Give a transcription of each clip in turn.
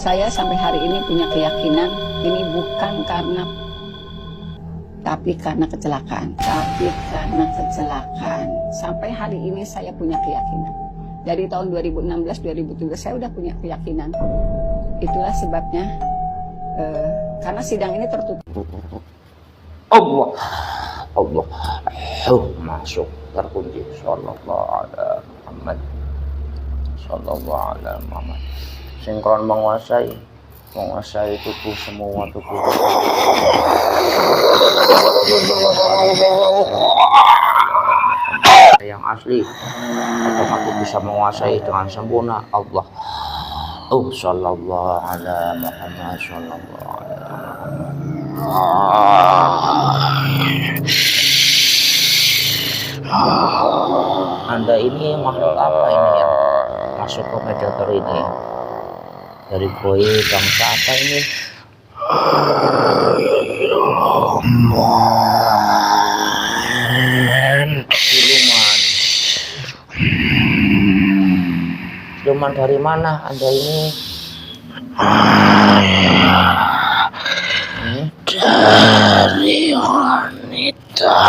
Saya sampai hari ini punya keyakinan ini bukan karena, tapi karena kecelakaan. Sampai hari ini saya punya keyakinan. Dari tahun 2016-2017 saya udah punya keyakinan. Itulah sebabnya, karena sidang ini tertutup. Allah masuk terkunci. Sallallahu alaihi Muhammad. Sallallahu alaihi Muhammad. Sinkron menguasai tubuh, semua tubuh. Yang asli otomatis bisa menguasai dengan sempurna. Allah. Sallallahu alaihi Muhammad. Sallallahu alaihi Muhammad. Anda ini makhluk apa ini yang masuk ke mediator ini? Dari koi bangsa apa ini? Siluman dari mana Anda ini? Dari wanita.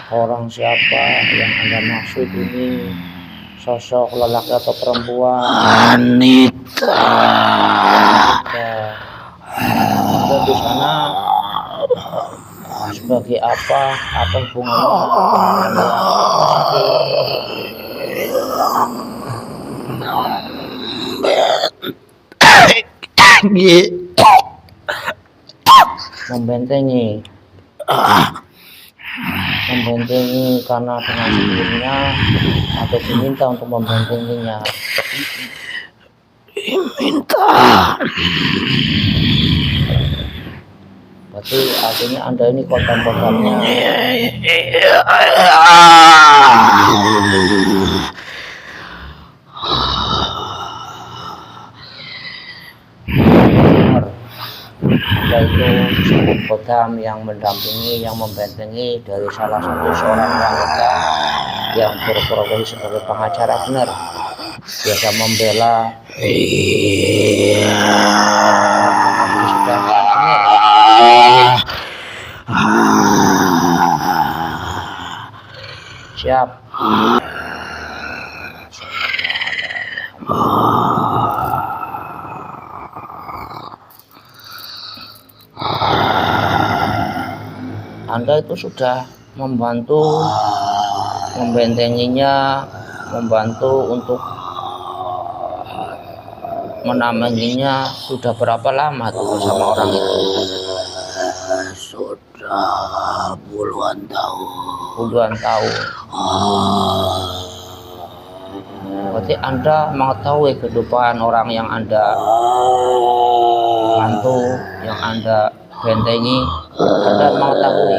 Orang siapa yang Anda maksud ini? Sosok lelaki atau perempuan? Wanita. Anda di sana sebagai apa? Apa hubungannya? Membentengi karena dengan sendirinya atau diminta untuk membentenginya? Diminta. Berarti artinya Anda ini kodam-kodamnya. Anda itu kodam yang mendampingi, yang membentengi dari salah satu seorang wanita yang berprofesi sebagai pengacara, benar? Biasa membela. Siap. Anda itu sudah membantu membentenginya, membantu untuk menamainya. Sudah berapa lama tuh bersama orang itu? Sudah puluhan tahun. Berarti Anda mengetahui kehidupan orang yang Anda bantu, yang Anda bentengi. Anda mengetahui.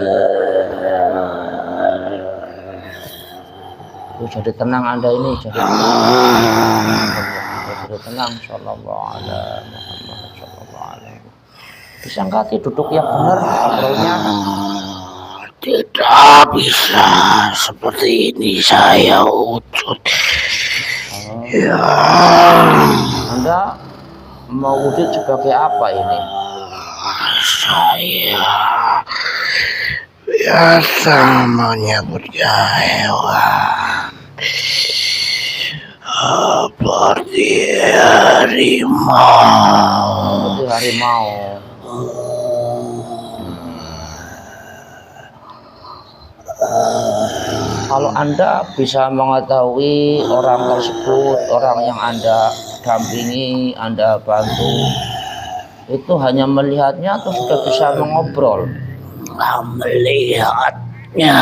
Jadi tenang Anda ini, jadi tenang. Sallallahu alaihi Muhammad. Sallallahu alaihi. Bisa nggak duduk yang benar ngobrolnya? Tidak bisa seperti ini, saya wujud. Ya. Anda mau wujud sebagai apa ini? Saya biasa menyebutnya hewan seperti harimau. Kalau Anda bisa mengetahui orang tersebut, orang yang Anda dampingi, Anda bantu, itu hanya melihatnya atau sudah bisa mengobrol? Melihatnya.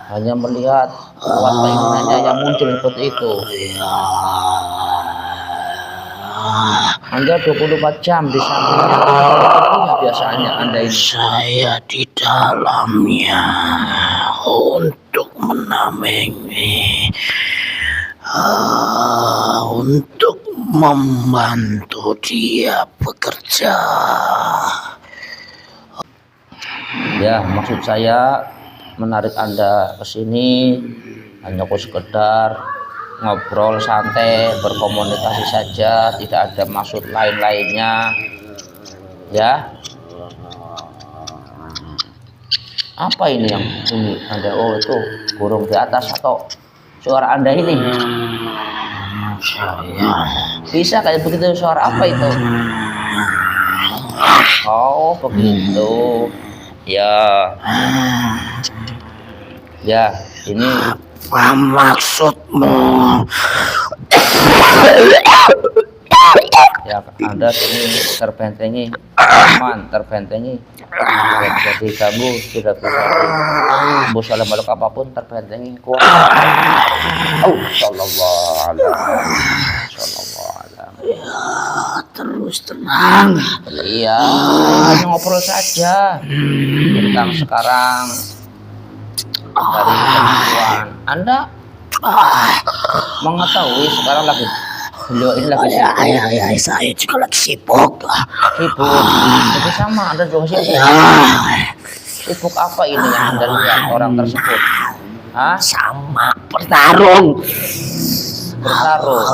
Hanya melihat kuat keinginannya yang muncul seperti itu. Anda 24 jam di sampingnya biasanya Anda ini. Saya di dalamnya untuk menamainya, untuk membantu dia bekerja. Ya, maksud saya menarik Anda ke sini hanya sekedar ngobrol santai, berkomunikasi saja, tidak ada maksud lain-lainnya ya. Apa ini yang ini Anda? Oh, itu burung di atas atau suara Anda ini? Bisa kayak begitu, suara apa itu? Oh, begitu ya. Ya, ini Apa maksudmu? ya, Anda sini terbentengi, aman, terbentengi, tidak bisa diganggu, tidak bisa diganggu oleh makhluk apapun, terbentengi, kuat. Sallallahu alaihi. Terus tenang. Iya, hanya ngobrol saja tentang sekarang dari perempuan. Anda mengetahui sekarang lagi beliau ini lagi sibuk. Ya, saya juga lagi sibuk. Sibuk. Jadi sama, Anda juga sibuk. Sibuk apa ini yang Anda lihat orang tersebut? Hah? Sama bertarung. Bertaruh.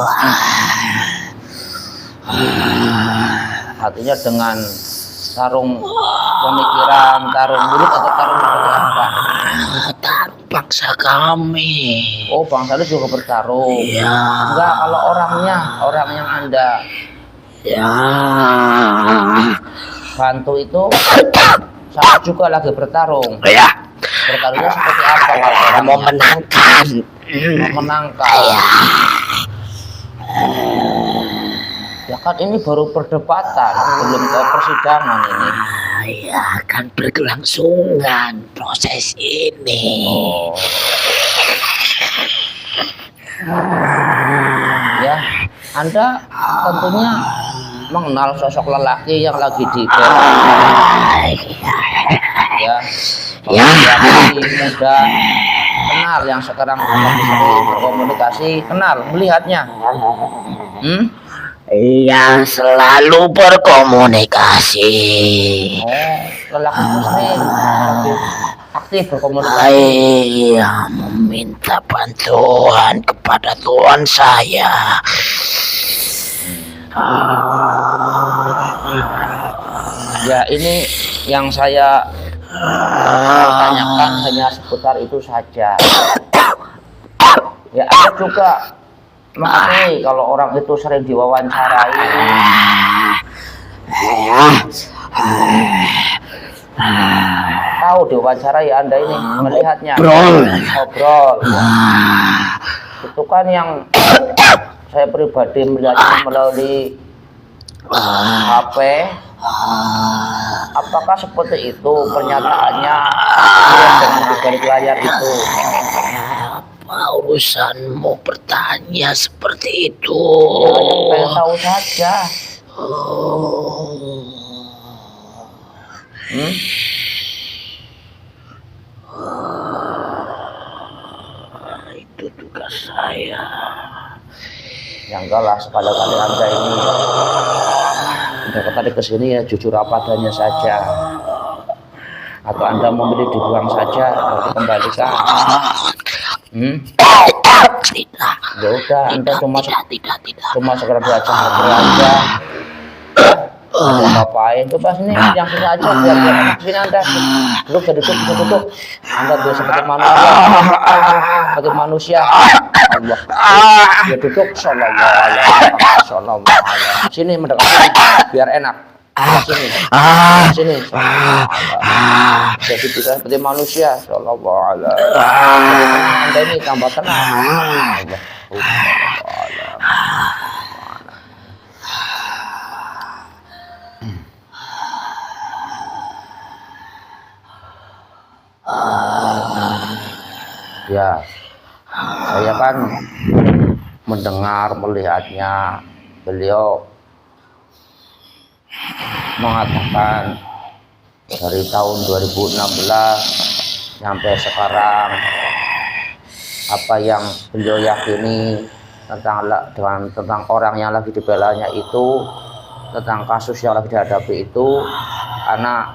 Artinya dengan tarung pemikiran, tarung mulut atau tarung seperti apa? Bertarung bangsa kami. Oh, bangsa lu juga bertarung. Iya. Enggak, kalau orangnya, orang yang Anda Ya. bantu itu sama juga lagi bertarung. Ya. Bertarungnya seperti apa kalau orang Mau menangkan. menangkal? Ya kan ini baru perdebatan, belum ke persidangan ini. Ya, akan berkelangsungan proses ini. Oh. Ya, Anda tentunya mengenal sosok lelaki yang lagi dibela. Ya, laki muda, kenal yang sekarang sering berkomunikasi, kenal, melihatnya. Iya, selalu berkomunikasi. Oh, lelaki muslim, aktif berkomunikasi. Iya, meminta bantuan kepada Tuhan saya. Ya, ini yang saya tanyakan hanya seputar itu saja. Ya, ada juga makanya kalau orang itu sering diwawancarai. Tahu diwawancarai Anda ini melihatnya. Ngobrol. Itu kan yang saya pribadi melihatnya melalui HP. Apakah seperti itu pernyataannya dengan di balik layar itu? Apa urusanmu bertanya seperti itu? Ya, pengen tahu saja. Itu tugas saya. Ya enggak lah, sekali-kali Anda ini udah tadi kesini ya jujur apa adanya saja. Atau Anda memilih dibuang saja atau dikembalikan? Tidak. Ya udah, Anda cuma Tidak. sekedar diajak ngobrol aja. Ada ngapain? Coba sini, yang sini aja biar enak sini Anda. Duduk, duduk. Anda biar seperti manusia. Allah. Ya duduk, sallallahu alaihi. Sini mendekat biar enak. Sini. Jadi bisa seperti manusia, sallallahu alaihi. Anda ini tambah tenang. Ya, saya kan mendengar, melihatnya, beliau mengatakan dari tahun 2016 sampai sekarang apa yang beliau yakini tentang orang yang lagi dibelanya itu, tentang kasus yang lagi dihadapi itu, karena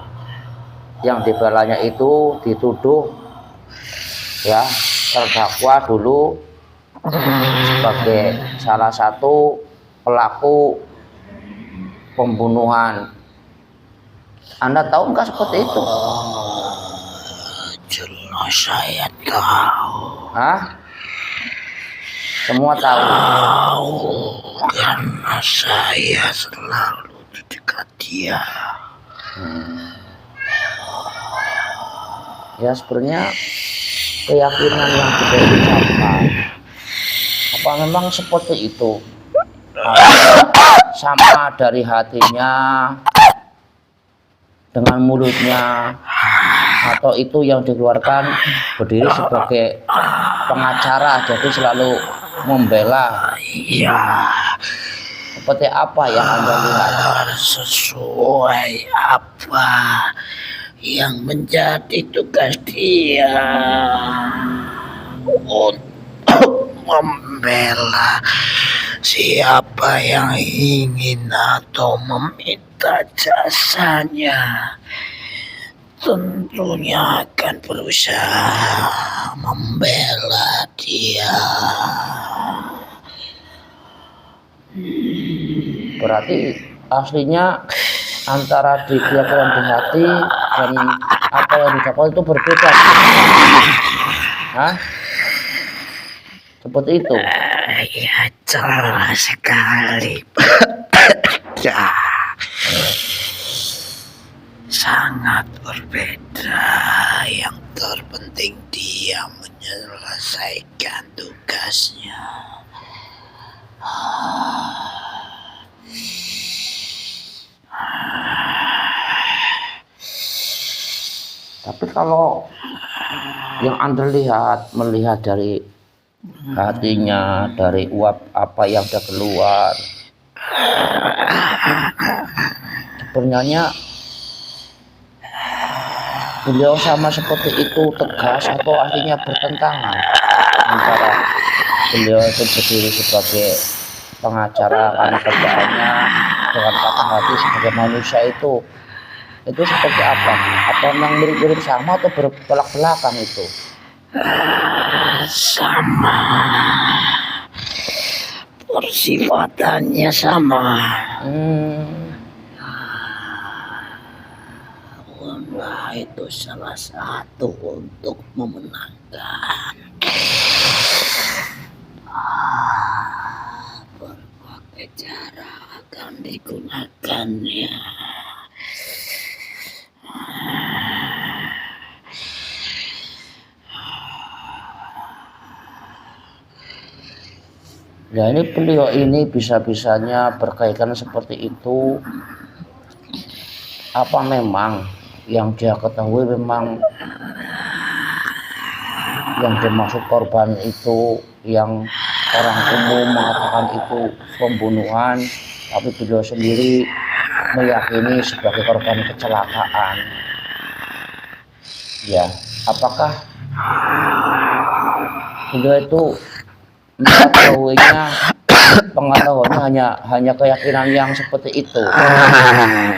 yang dibelanya itu dituduh ya terdakwa dulu sebagai salah satu pelaku pembunuhan. Anda tahu nggak seperti itu? Jelas saya tahu. Hah? Semua tahu. Tahu karena saya selalu di dekat dia. Ya sebenarnya keyakinan yang kita ucapkan, apa memang seperti itu? Sama dari hatinya dengan mulutnya, atau itu yang dikeluarkan berdiri sebagai pengacara, jadi selalu membela? Iya, Seperti apa yang Anda lihat? sesuai apa yang menjadi tugas dia untuk membela siapa yang ingin atau meminta jasanya. Tentunya akan berusaha membela dia. Berarti aslinya antara di keyakinan di hati dan apa yang diucapkan itu berbeda. Hah? Seperti itu. Ya, jelas sekali. Ya, sangat berbeda. Yang terpenting dia menyelesaikan tugasnya. Tapi kalau yang Anda melihat dari hatinya, dari uap apa yang sudah keluar, sebenarnya beliau sama seperti itu tegas atau artinya bertentangan antara beliau itu berdiri sebagai pengacara karena kerjaannya dengan kata hati sebagai manusia itu seperti apa? Apa memang mirip-mirip sama atau bertolak belakang itu? Sama, persifatannya sama. Wah, itu salah satu untuk memenangkan berbagai cara akan digunakannya. Ya ini beliau ini bisa-bisanya berkaitan seperti itu. Apa memang yang dia ketahui memang yang dimaksud korban itu yang orang umum mengatakan itu pembunuhan, tapi beliau sendiri meyakini sebagai korban kecelakaan. Ya, apakah beliau itu pengetahuannya hanya keyakinan yang seperti itu,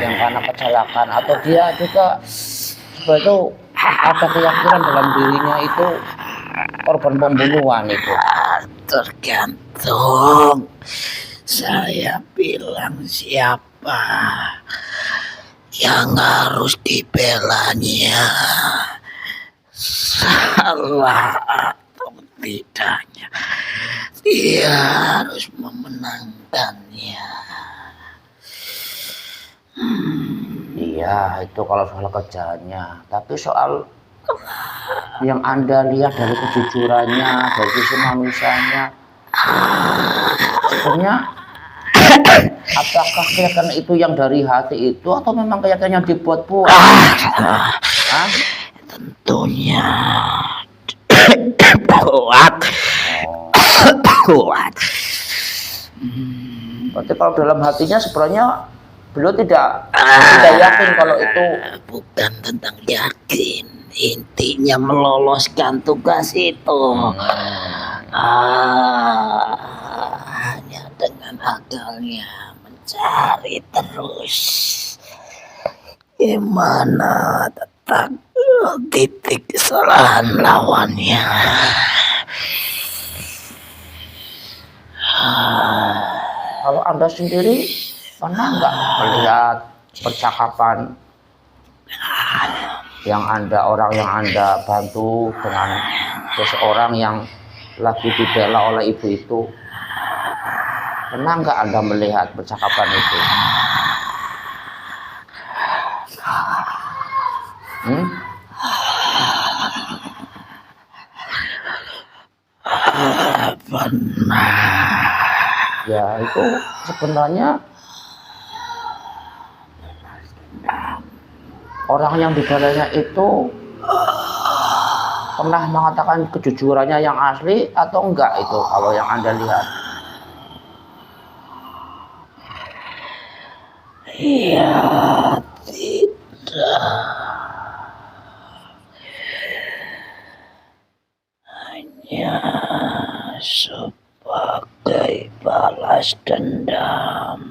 yang karena kecelakaan, atau dia juga seperti itu ada keyakinan dalam dirinya itu korban pembunuhan itu? Tergantung saya bilang siapa yang harus dibelanya, salah atau tidaknya, dia harus memenangkannya. Iya, itu kalau soal kerjaannya. Tapi soal yang Anda lihat dari kejujurannya, dari sisi manusianya, sebenarnya apakah keyakinan itu yang dari hati itu atau memang keyakinan yang dibuat-buat? Hah? Tentunya kuat. Kuat. Berarti kalau dalam hatinya sebenarnya beliau tidak yakin kalau itu. Bukan tentang yakin, intinya meloloskan tugas itu. Hanya dengan akalnya mencari terus gimana tetap titik kesalahan lawannya. Kalau Anda sendiri pernah nggak melihat percakapan orang yang Anda bantu dengan seseorang yang lagi dibela oleh ibu itu? Pernah nggak Anda melihat percakapan itu? Ya itu sebenarnya orang yang dibelanya itu pernah mengatakan kejujurannya yang asli atau enggak itu kalau yang Anda lihat? Ya, tidak. Hanya sebagai balas dendam.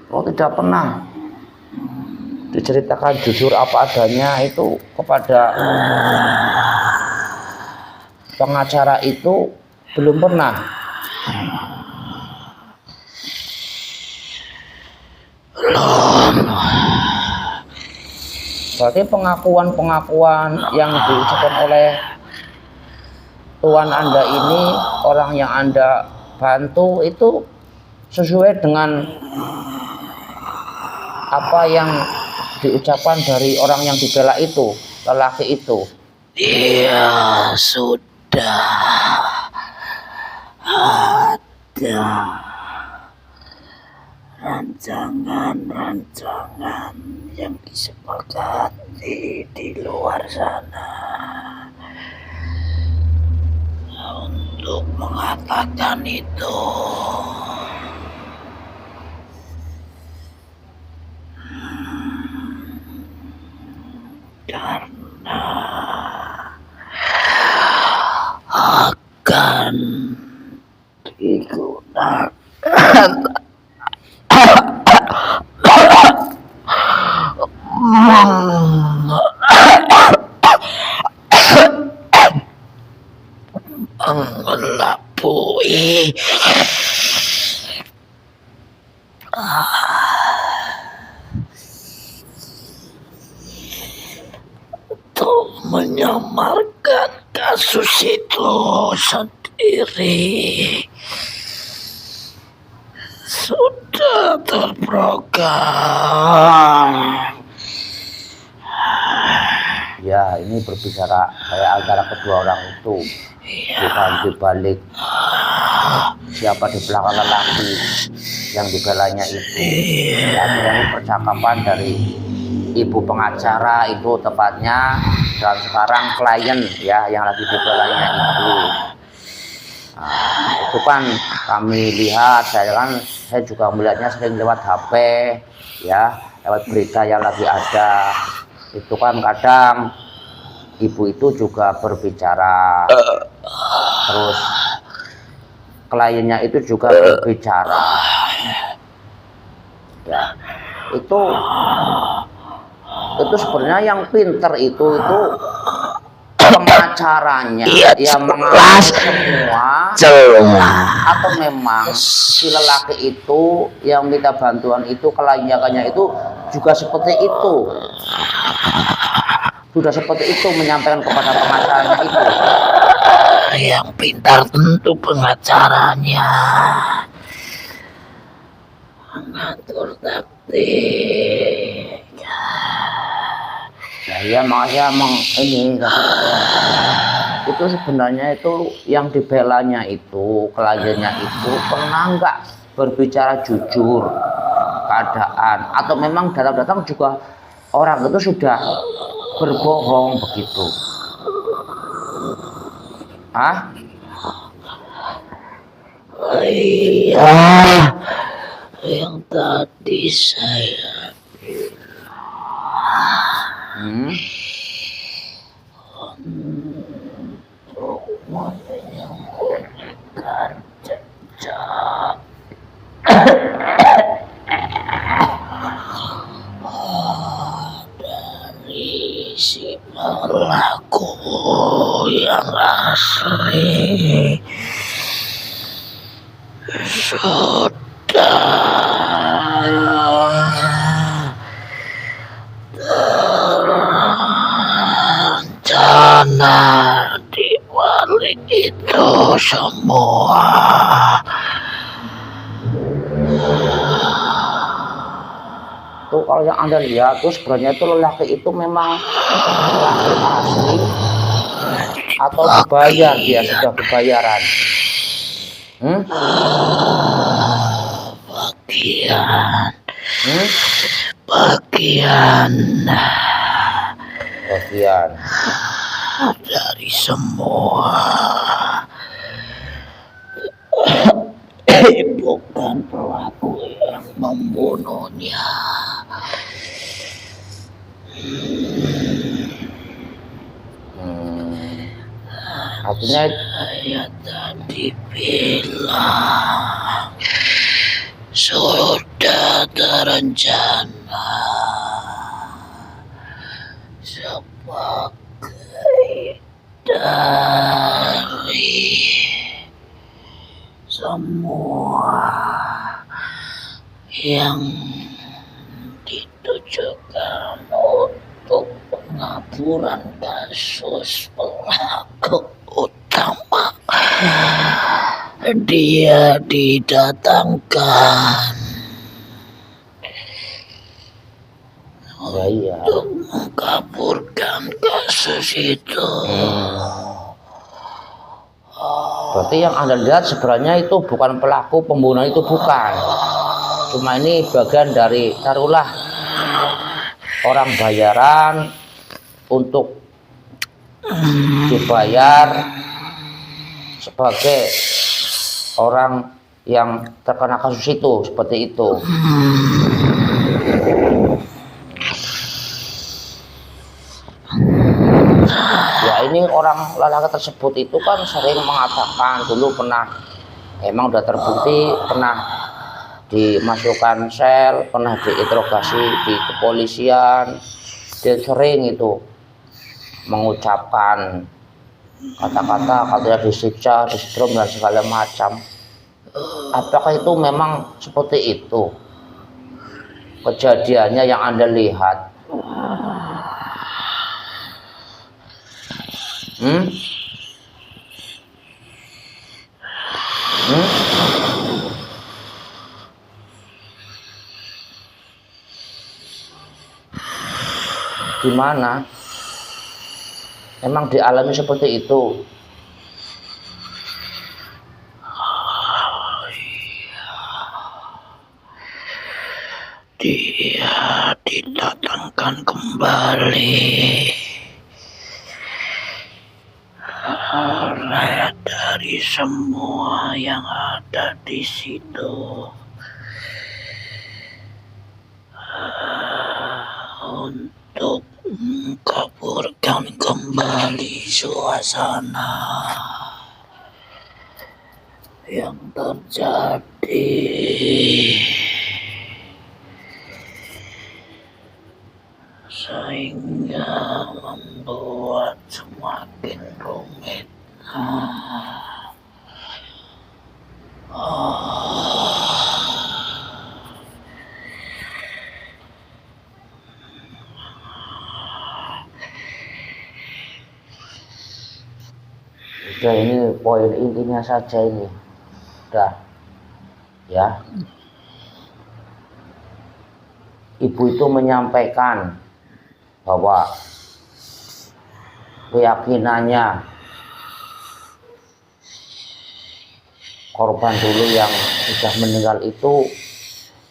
Oh, tidak pernah diceritakan jujur apa adanya itu kepada pengacara itu, belum pernah. Berarti pengakuan-pengakuan yang diucapkan oleh tuan Anda ini, orang yang Anda bantu itu sesuai dengan apa yang diucapkan dari orang yang dibela itu, lelaki itu. Ya sudah ada rancangan-rancangan yang disepakati di luar sana untuk mengatakan itu. Karena akan digunakan mengelabui untuk menyamarkan kasus itu sendiri. Sudah terprogram. Ya, ini berbicara kayak antara kedua orang itu, bukan dibalik siapa di belakang lelaki yang dibelanya itu. Ya, ini percakapan dari ibu pengacara itu tepatnya, dan sekarang klien ya yang lagi dibelanya itu. Nah, itu kan kami lihat, saya juga melihatnya sering lewat HP ya, lewat berita yang lagi ada. Itu kan kadang ibu itu juga berbicara, terus kliennya itu juga berbicara ya. Itu sebenarnya yang pinter itu pengacaranya yang mengatur semua, atau memang si lelaki itu yang minta bantuan itu, kliennya itu juga seperti itu, sudah seperti itu menyampaikan kepada pengacaranya itu. Yang pintar tentu pengacaranya, mengatur taktik. Ya makanya ini itu sebenarnya itu yang dibelanya itu, kliennya itu pernah nggak berbicara jujur keadaan, atau memang datang juga orang itu sudah berbohong begitu? Iya, yang tadi saya bilang. Untuk menyembunyikan jejak dari si pelaku yang asli sudah terencana di balik itu semua. Tuh kalau yang Anda lihat tuh sebenarnya itu lelaki itu memang lelaki asli atau dibayar, dia sudah kebayaran. Bagian Dari semua bukan pelaku yang membunuhnya. Artinya Saya tadi bilang sudah terencana sebagai dari semua yang ditujukan untuk pengaburan kasus pelaku utama. Dia didatangkan iya. untuk mengkaburkan kasus itu. Berarti yang Anda lihat sebenarnya itu bukan pelaku pembunuhan, itu bukan. Cuma ini bagian dari taruhlah orang bayaran untuk dibayar sebagai orang yang terkena kasus itu, seperti itu. Ya ini orang lelaki tersebut itu kan sering mengatakan dulu pernah, emang udah terbukti pernah dimasukkan sel, pernah diinterogasi di kepolisian, dia sering itu mengucapkan kata-kata katanya disiksa, disetrum dan segala macam. Apakah itu memang seperti itu kejadiannya yang Anda lihat? Gimana? Emang dialami seperti itu? Dia didatangkan kembali oleh dari semua yang ada di situ untuk mengkaburkan kembali suasana yang terjadi, sehingga membuat semakin rumit. Udah, ini poin intinya saja ini. Udah. Ya. Ibu itu menyampaikan bahwa keyakinannya korban dulu yang sudah meninggal itu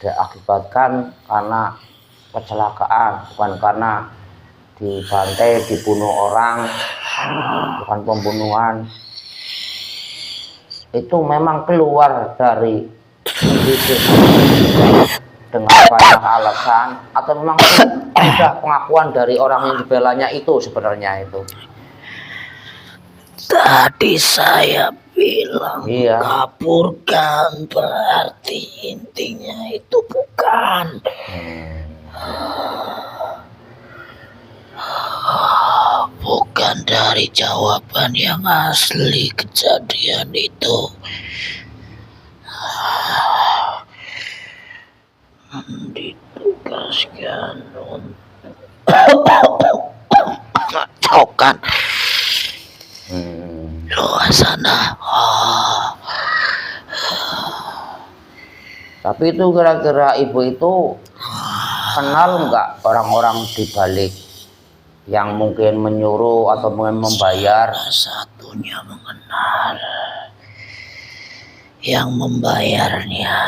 diakibatkan karena kecelakaan, bukan karena dibantai, dibunuh orang, bukan pembunuhan. Itu memang keluar dari hidup dengan banyak alasan, atau memang sudah pengakuan dari orang yang dibelanya itu sebenarnya itu. Tadi saya bilang Iya. kaburkan, berarti intinya itu bukan. mencari jawaban yang asli kejadian itu. Ditugaskan untuk mengacaukan suasana. Tapi itu kira-kira ibu itu kenal nggak orang-orang di balik yang mungkin menyuruh atau mungkin membayar? Salah satunya mengenal yang membayarnya.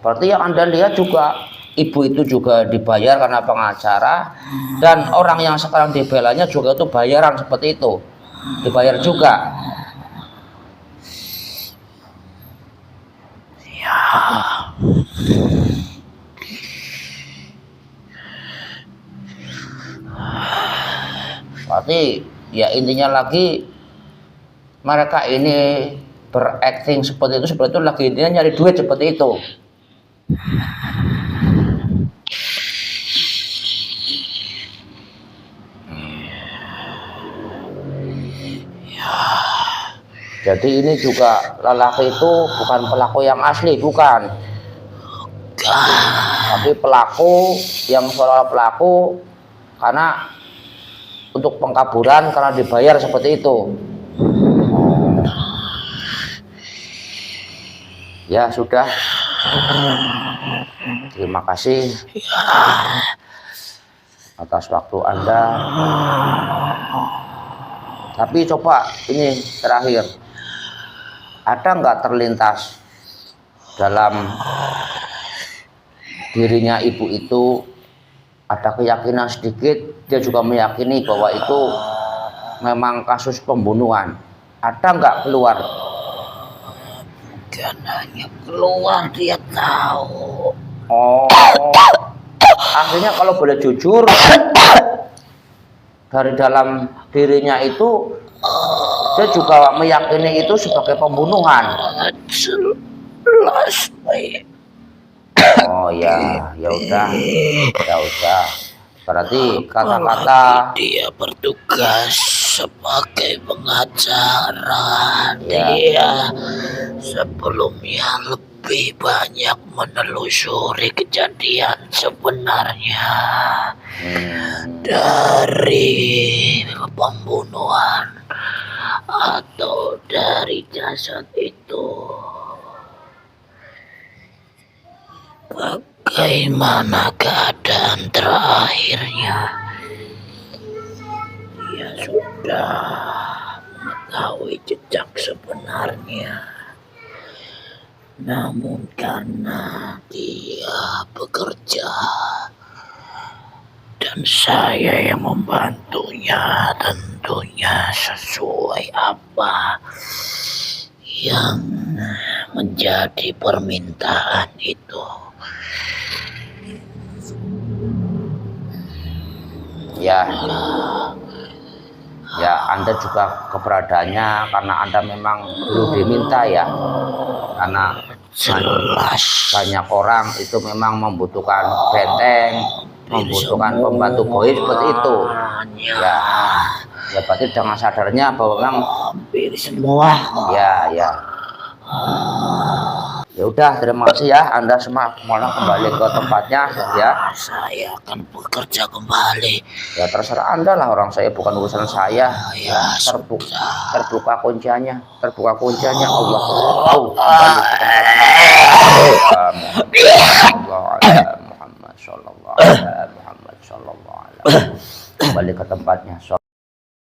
Berarti yang Anda lihat juga ibu itu juga dibayar karena pengacara, dan orang yang sekarang dibelanya juga itu bayaran seperti itu, dibayar juga. Berarti ya intinya lagi mereka ini berakting seperti itu lagi intinya nyari duit seperti itu. Jadi ini juga lelaki itu bukan pelaku yang asli, bukan. Tapi pelaku yang seolah pelaku karena untuk pengkaburan karena dibayar seperti itu. Ya sudah. Terima kasih atas waktu Anda. Tapi coba ini terakhir, ada nggak terlintas dalam dirinya ibu itu ada keyakinan sedikit, dia juga meyakini bahwa itu memang kasus pembunuhan? Ada nggak keluar? Bukan hanya keluar, dia tahu. Oh, akhirnya kalau boleh jujur, dari dalam dirinya itu dia juga meyakini itu sebagai pembunuhan. Jelas, Pak. Oh ya, ya udah. Berarti kata-kata dia bertugas sebagai pengacara. Ya. Dia sebelumnya lebih banyak menelusuri kejadian sebenarnya dari pembunuhan atau dari jasad itu. Bagaimana keadaan terakhirnya? Dia sudah mengetahui jejak sebenarnya. Namun karena dia bekerja dan saya yang membantunya, tentunya sesuai apa yang menjadi permintaan itu. Ya, Anda juga keberadaannya karena Anda memang belum diminta ya, karena Jelas banyak orang itu memang membutuhkan benteng, membutuhkan pembantu boy seperti itu. Ya berarti dengan sadarnya bahwa memang hampir semua. Ya udah, terima kasih ya, Anda semua mau kembali ke tempatnya ya. Saya akan bekerja kembali. Ya terserah Anda lah, orang saya bukan urusan saya. Ya, Terbuka kuncinya Allah. Kembali ke tempatnya. Muhammad sallallahu alaihi wasallam. Kembali ke tempatnya.